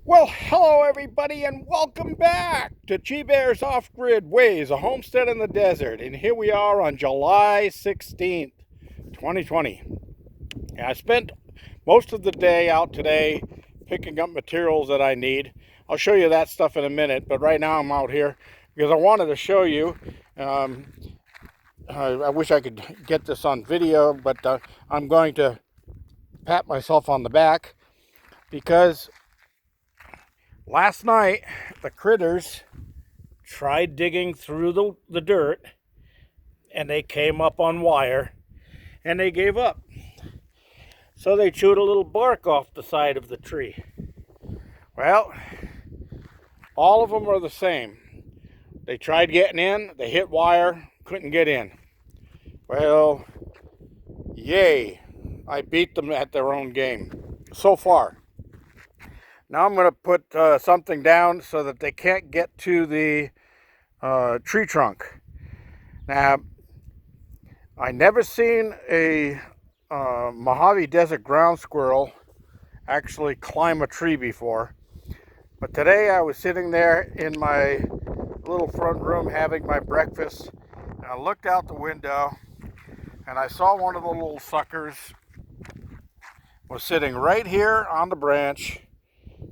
Well, hello everybody and welcome back to G-Bear's Off-Grid Ways, a homestead in the desert. And here we are on July 16th, 2020. And I spent most of the day out today picking up materials that I need. I'll show you that stuff in a minute, but right now I'm out here because I wanted to show you. I wish I could get this on video, but I'm going to pat myself on the back because last night, the critters tried digging through the dirt, and they came up on wire, and they gave up. So they chewed a little bark off the side of the tree. Well, all of them are the same. They tried getting in, they hit wire, couldn't get in. Well, yay, I beat them at their own game so far. Now I'm going to put something down so that they can't get to the tree trunk. Now, I never seen a Mojave Desert ground squirrel actually climb a tree before. But today I was sitting there in my little front room having my breakfast, and I looked out the window and I saw one of the little suckers was sitting right here on the branch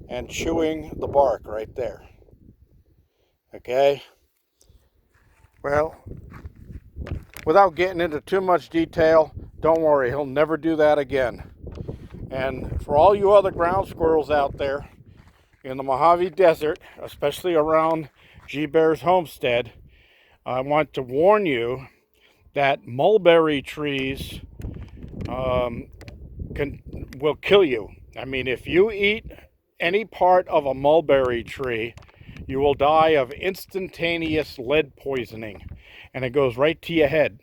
and chewing the bark right there. Okay. Well, without getting into too much detail, don't worry, he'll never do that again. And for all you other ground squirrels out there in the Mojave Desert, especially around G-Bear's homestead, I want to warn you that mulberry trees will kill you. I mean, if you eat any part of a mulberry tree, you will die of instantaneous lead poisoning, and it goes right to your head.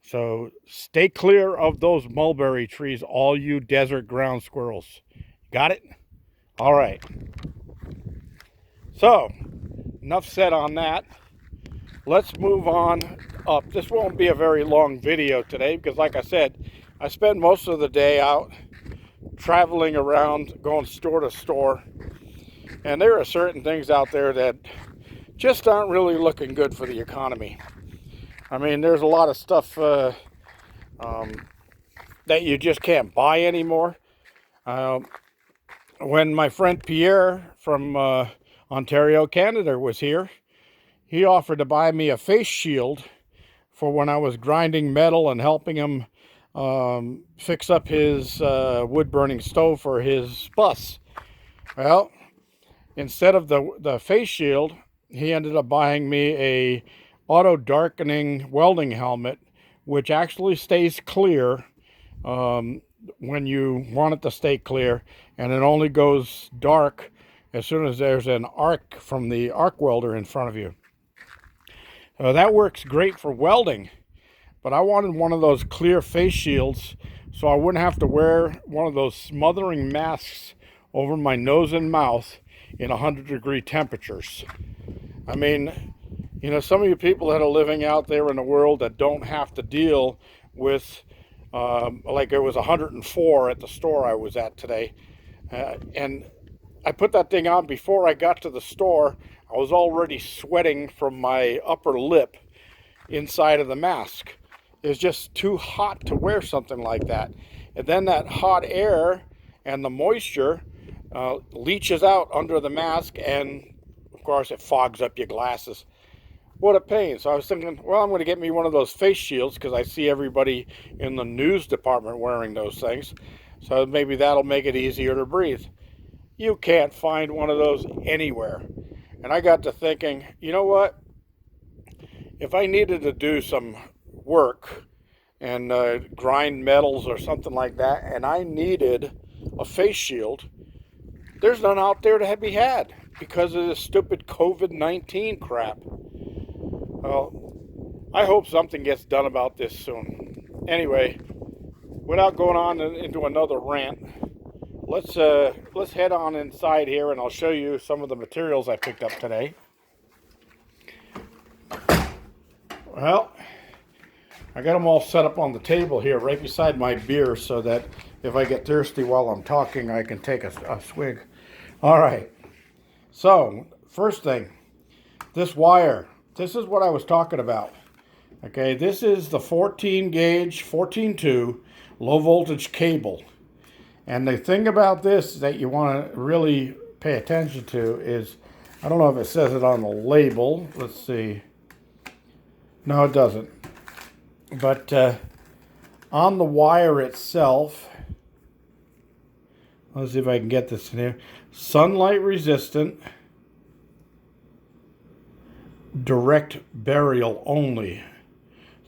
So stay clear of those mulberry trees, all you desert ground squirrels. Got it? All right. So, enough said on that. Let's move on up. This won't be a very long video today because, like I said, I spent most of the day out traveling around, going store to store, and there are certain things out there that just aren't really looking good for the economy. I mean, there's a lot of stuff that you just can't buy anymore. When my friend Pierre from Ontario, Canada was here, he offered to buy me a face shield for when I was grinding metal and helping him fix up his wood-burning stove for his bus. Well, instead of the face shield, he ended up buying me a auto-darkening welding helmet, which actually stays clear when you want it to stay clear, and it only goes dark as soon as there's an arc from the arc welder in front of you. That works great for welding. But I wanted one of those clear face shields so I wouldn't have to wear one of those smothering masks over my nose and mouth in 100-degree temperatures. I mean, you know, some of you people that are living out there in the world that don't have to deal with, like it was 104 at the store I was at today. And I put that thing on before I got to the store. I was already sweating from my upper lip inside of the mask. It's just too hot to wear something like that. And then that hot air and the moisture leaches out under the mask, and of course it fogs up your glasses. What a pain. So I was thinking, well, I'm going to get me one of those face shields because I see everybody in the news department wearing those things. So maybe that'll make it easier to breathe. You can't find one of those anywhere. And I got to thinking, you know what? If I needed to do some work and grind metals or something like that, and I needed a face shield, there's none out there to be had because of this stupid COVID-19 crap. Well, I hope something gets done about this soon. Anyway, without going on into another rant, let's head on inside here and I'll show you some of the materials I picked up today. Well, I got them all set up on the table here right beside my beer so that if I get thirsty while I'm talking, I can take a swig. All right. So, first thing, this wire. This is what I was talking about. Okay, this is the 14 gauge, 14.2 low voltage cable. And the thing about this that you want to really pay attention to is, I don't know if it says it on the label. Let's see. No, it doesn't. But on the wire itself, let's see if I can get this in here. Sunlight resistant, direct burial only.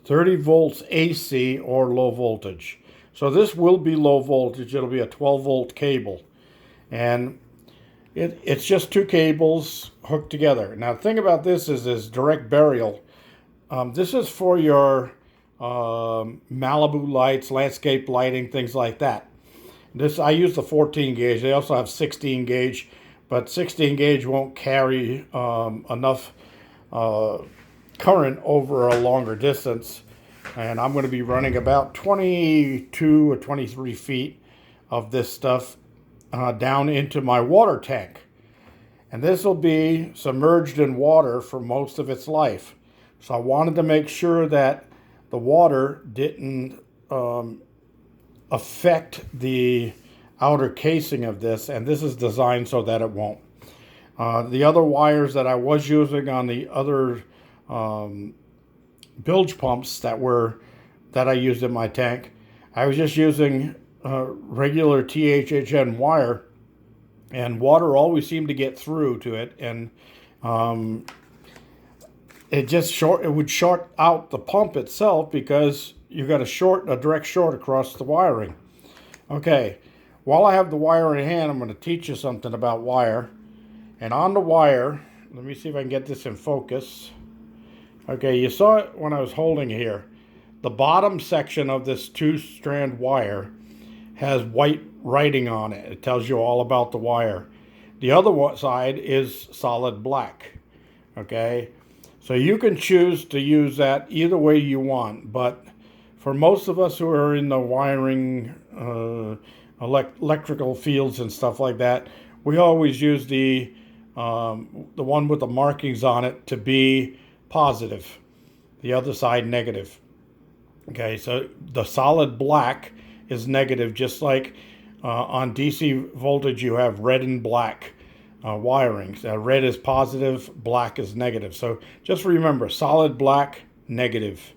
30 volts AC or low voltage. So this will be low voltage. It'll be a 12 volt cable. And it's just two cables hooked together. Now the thing about this is direct burial. This is for your Malibu lights, landscape lighting, things like that. I use the 14 gauge. They also have 16 gauge, but 16 gauge won't carry enough current over a longer distance. And I'm going to be running about 22 or 23 feet of this stuff down into my water tank. And this will be submerged in water for most of its life. So I wanted to make sure that the water didn't affect the outer casing of this, and this is designed so that it won't. The other wires that I was using on the other bilge pumps that I used in my tank, I was just using regular THHN wire, and water always seemed to get through to it, and it would short out the pump itself because you got a direct short across the wiring. Okay, while I have the wire in hand, I'm going to teach you something about wire. And on the wire, let me see if I can get this in focus. Okay, you saw it when I was holding here. The bottom section of this 2-strand wire has white writing on it. It tells you all about the wire. The other side is solid black. Okay, so you can choose to use that either way you want, but for most of us who are in the wiring, electrical fields and stuff like that, we always use the one with the markings on it to be positive, the other side negative. Okay, so the solid black is negative, just like on DC voltage you have red and black wirings. Red is positive, black is negative. So just remember, solid black, negative.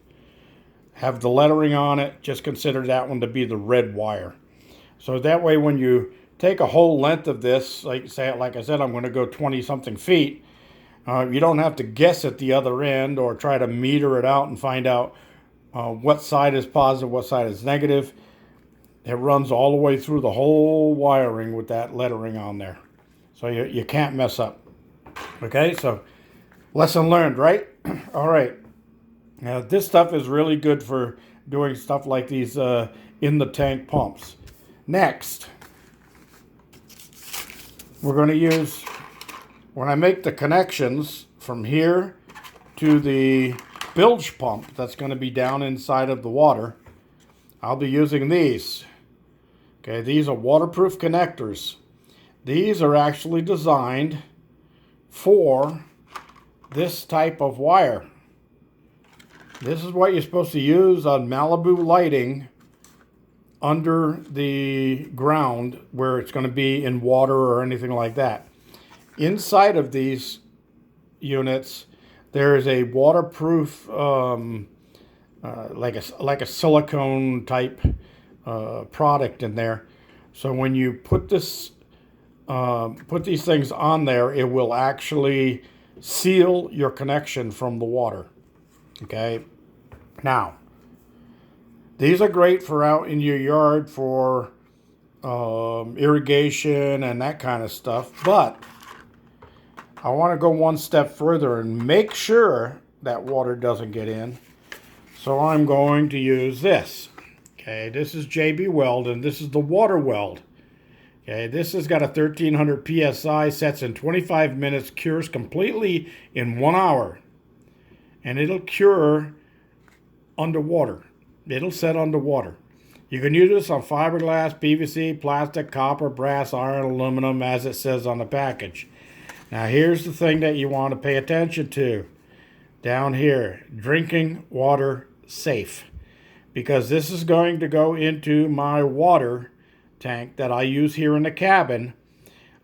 Have the lettering on it, just consider that one to be the red wire. So that way when you take a whole length of this, like I said, I'm going to go 20 something feet, you don't have to guess at the other end or try to meter it out and find out what side is positive, what side is negative. It runs all the way through the whole wiring with that lettering on there. So you can't mess up. Okay, so lesson learned, right? All right. Now this stuff is really good for doing stuff like these in the tank pumps. Next, we're going to use, when I make the connections from here to the bilge pump that's going to be down inside of the water, I'll be using these. Okay, these are waterproof connectors. These are actually designed for this type of wire. This is what you're supposed to use on Malibu lighting under the ground where it's going to be in water or anything like that. Inside of these units, there is a waterproof, like a silicone type product in there. So when you put these things on there, it will actually seal your connection from the water. Okay. Now, these are great for out in your yard for irrigation and that kind of stuff, but I want to go one step further and make sure that water doesn't get in. So I'm going to use this. Okay, this is JB Weld, and this is the water weld. Okay, this has got a 1300 PSI, sets in 25 minutes, cures completely in 1 hour. And it'll cure underwater. It'll set underwater. You can use this on fiberglass, PVC, plastic, copper, brass, iron, aluminum, as it says on the package. Now here's the thing that you want to pay attention to. Down here, drinking water safe. Because this is going to go into my water tank that I use here in the cabin.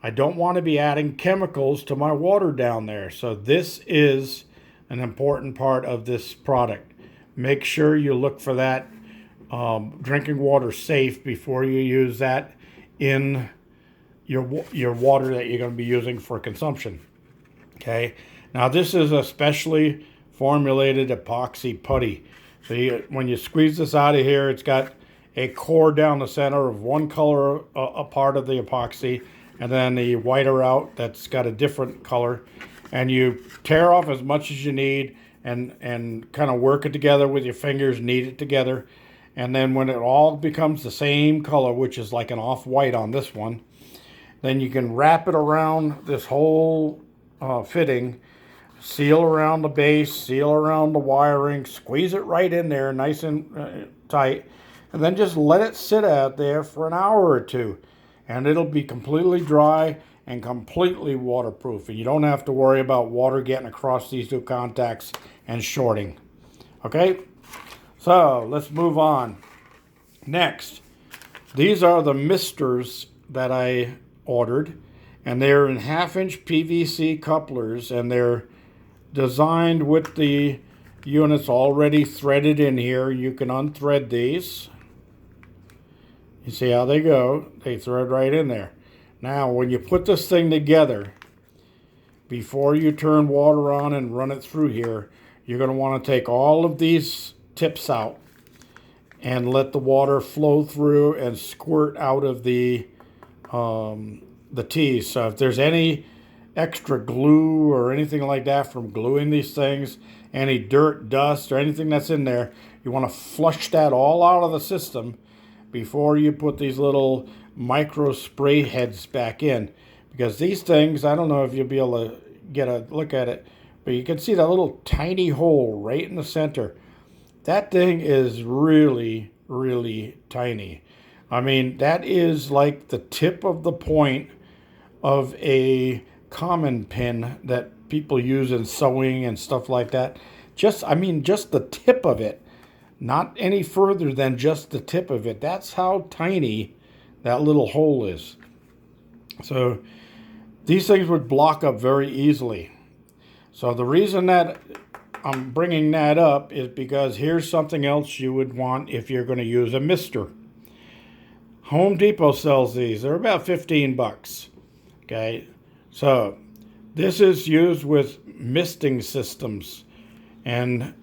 I don't want to be adding chemicals to my water down there. So this is an important part of this product. Make sure you look for that drinking water safe before you use that in your water that you're going to be using for consumption. Okay. Now this is a specially formulated epoxy putty. So when you squeeze this out of here, it's got a core down the center of one color, a part of the epoxy, and then the whiter out that's got a different color. And you tear off as much as you need and kind of work it together with your fingers, knead it together. And then when it all becomes the same color, which is like an off-white on this one, then you can wrap it around this whole fitting, seal around the base, seal around the wiring, squeeze it right in there nice and tight, and then just let it sit out there for an hour or two. And it'll be completely dry and completely waterproof. And you don't have to worry about water getting across these two contacts and shorting. Okay? So let's move on. Next, these are the misters that I ordered, and they're in 1/2-inch PVC couplers, and they're designed with the units already threaded in here. You can unthread these. You see how they go? They thread right in there. Now, when you put this thing together, before you turn water on and run it through here, you're going to want to take all of these tips out and let the water flow through and squirt out of the tees. So if there's any extra glue or anything like that from gluing these things, any dirt, dust, or anything that's in there, you want to flush that all out of the system before you put these little micro spray heads back in. Because these things, I don't know if you'll be able to get a look at it, but you can see that little tiny hole right in the center. That thing is really, really tiny. I mean, that is like the tip of the point of a common pin that people use in sewing and stuff like that. Just the tip of it, not any further than just the tip of it. That's how tiny that little hole is. So these things would block up very easily. So the reason that I'm bringing that up is because here's something else you would want if you're going to use a mister. Home Depot sells these. They're about 15 bucks. Okay, so this is used with misting systems, and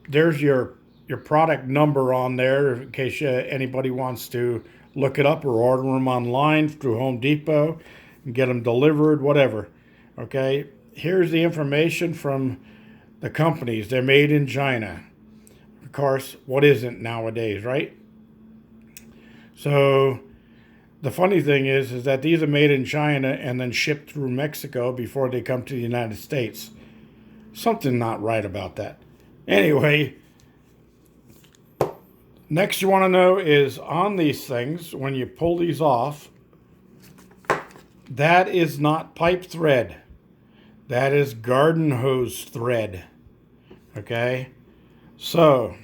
there's your product number on there in case anybody wants to look it up or order them online through Home Depot and get them delivered, whatever. Okay, here's the information from the companies. They're made in China. Of course, what isn't nowadays, right? So the funny thing is that these are made in China and then shipped through Mexico before they come to the United States. Something not right about that. Anyway, next you want to know is on these things, when you pull these off, that is not pipe thread. That is garden hose thread. Okay? So,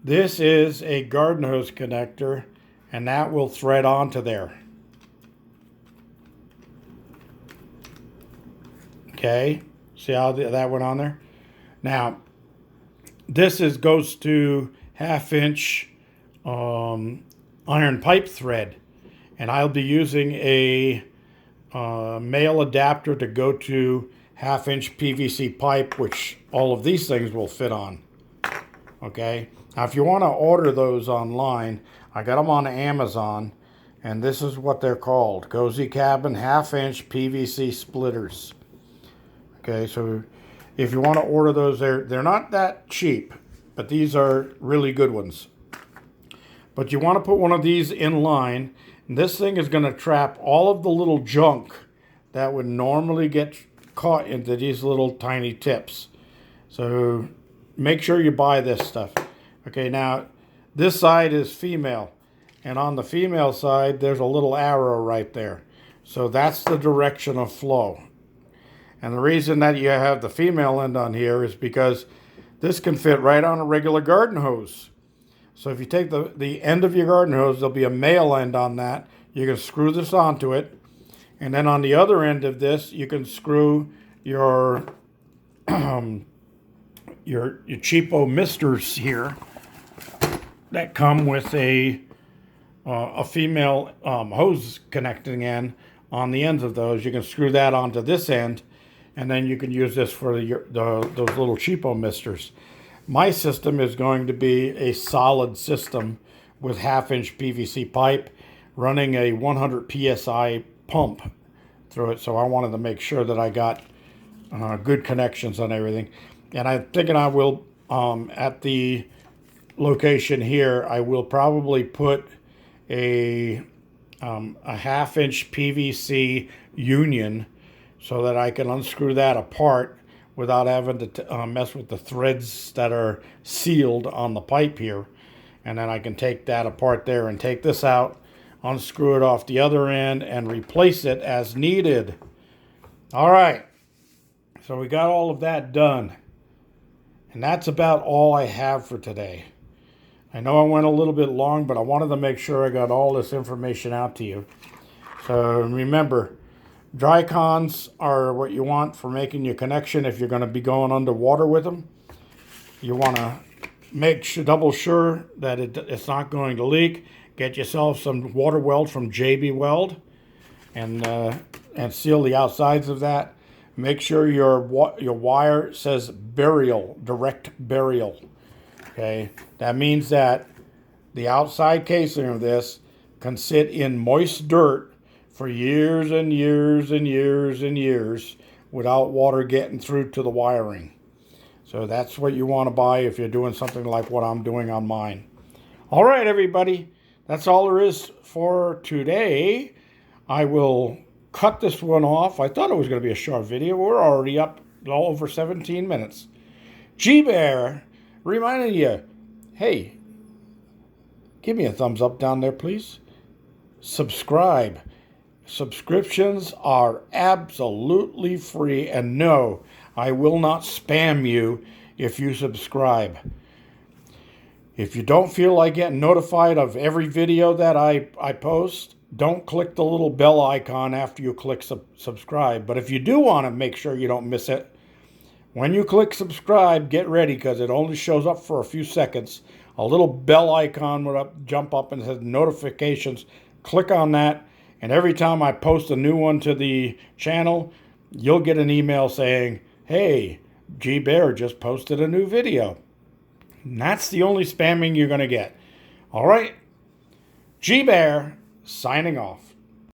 this is a garden hose connector, and that will thread onto there. Okay? See how that went on there? Now, this goes to 1/2-inch iron pipe thread, and I'll be using a male adapter to go to 1/2-inch PVC pipe, which all of these things will fit on. Okay, now if you want to order those online, I got them on Amazon, and this is what they're called: Cozy Cabin 1/2-inch PVC splitters. Okay, so if you want to order those, they're not that cheap, but these are really good ones. But you want to put one of these in line, and this thing is going to trap all of the little junk that would normally get caught into these little tiny tips. So make sure you buy this stuff. Okay, now This side is female. And on the female side, there's a little arrow right there. So that's the direction of flow. And the reason that you have the female end on here is because this can fit right on a regular garden hose. So if you take the end of your garden hose, there'll be a male end on that. You can screw this onto it. And then on the other end of this, you can screw your your cheapo misters here that come with a female hose connecting end on the ends of those. You can screw that onto this end, and then you can use this for those little cheapo misters. My system is going to be a solid system with 1/2-inch PVC pipe running a 100 PSI pump through it. So I wanted to make sure that I got good connections on everything. And I'm thinking I will, at the location here, I will probably put a 1/2-inch PVC union so that I can unscrew that apart without having to mess with the threads that are sealed on the pipe here. And then I can take that apart there and take this out, unscrew it off the other end, and replace it as needed. All right, so we got all of that done. And that's about all I have for today. I know I went a little bit long, but I wanted to make sure I got all this information out to you. So remember, dry cons are what you want for making your connection if you're going to be going underwater with them. You want to make sure, double sure that it's not going to leak. Get yourself some water weld from JB Weld and seal the outsides of that. Make sure your wire says burial, direct burial. Okay, that means that the outside casing of this can sit in moist dirt for years and years and years and years without water getting through to the wiring. So that's what you want to buy if you're doing something like what I'm doing on mine. All right, everybody, that's all there is for today. I will cut this one off. I thought it was going to be a short video. We're already up all over 17 minutes. G-Bear reminding you, hey, give me a thumbs up down there, please. Subscribe. Subscriptions are absolutely free, and no, I will not spam you if you subscribe. If you don't feel like getting notified of every video that I post, don't click the little bell icon after you click subscribe. But if you do want to make sure you don't miss it, when you click subscribe, get ready, because it only shows up for a few seconds. A little bell icon will jump up and says notifications. Click on that. And every time I post a new one to the channel, you'll get an email saying, hey, G Bear just posted a new video. And that's the only spamming you're going to get. All right. G Bear signing off.